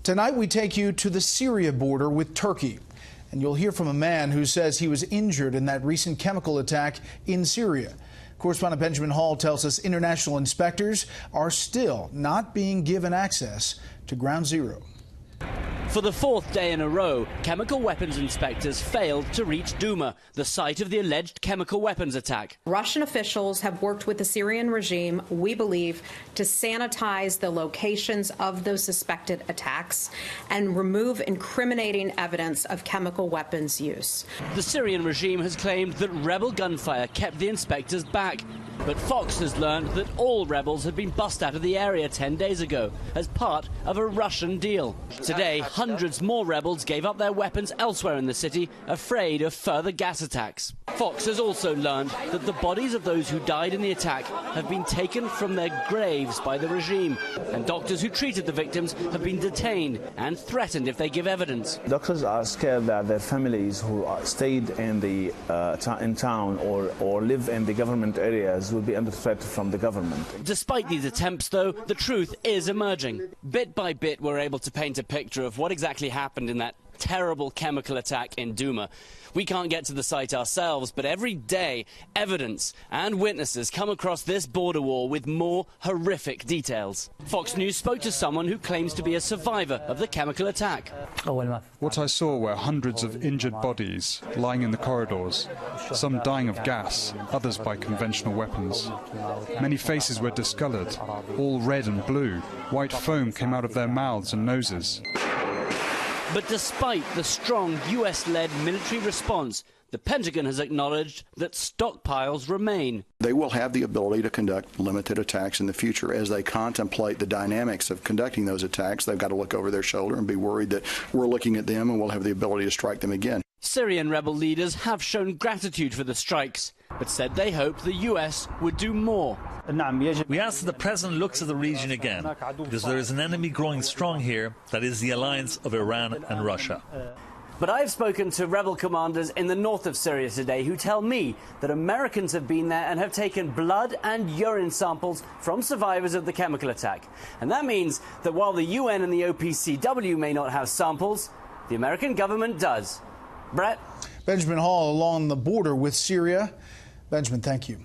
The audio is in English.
Tonight we take you to the Syria border with Turkey. And you'll hear from a man who says he was injured in that recent chemical attack in Syria. Correspondent Benjamin Hall tells us international inspectors are still not being given access to Ground Zero. For the fourth day in a row, chemical weapons inspectors failed to reach Douma, the site of the alleged chemical weapons attack. Russian officials have worked with the Syrian regime, we believe, to sanitize the locations of those suspected attacks and remove incriminating evidence of chemical weapons use. The Syrian regime has claimed that rebel gunfire kept the inspectors back. But Fox has learned that all rebels had been bussed out of the area 10 days ago as part of a Russian deal. Today, hundreds more rebels gave up their weapons elsewhere in the city, afraid of further gas attacks. Fox has also learned that the bodies of those who died in the attack have been taken from their graves by the regime, and doctors who treated the victims have been detained and threatened if they give evidence. Doctors are scared that their families who stayed in the in town or live in the government areas will be under threat from the government. Despite these attempts, though, the truth is emerging. Bit by bit, we're able to paint a picture of what exactly happened in that terrible chemical attack in Douma. We can't get to the site ourselves, but every day, evidence and witnesses come across this border wall with more horrific details. Fox News spoke to someone who claims to be a survivor of the chemical attack. What I saw were hundreds of injured bodies lying in the corridors, some dying of gas, others by conventional weapons. Many faces were discoloured, all red and blue. White foam came out of their mouths and noses. But despite the strong US-led military response, the Pentagon has acknowledged that stockpiles remain. They will have the ability to conduct limited attacks in the future. As they contemplate the dynamics of conducting those attacks, they've got to look over their shoulder and be worried that we're looking at them and we'll have the ability to strike them again. Syrian rebel leaders have shown gratitude for the strikes, but said they hoped the US would do more. We ask that the President looks at the region again, because there is an enemy growing strong here, that is the alliance of Iran and Russia. But I've spoken to rebel commanders in the north of Syria today who tell me that Americans have been there and have taken blood and urine samples from survivors of the chemical attack. And that means that while the UN and the OPCW may not have samples, the American government does. Brett? Benjamin Hall along the border with Syria. Benjamin, thank you.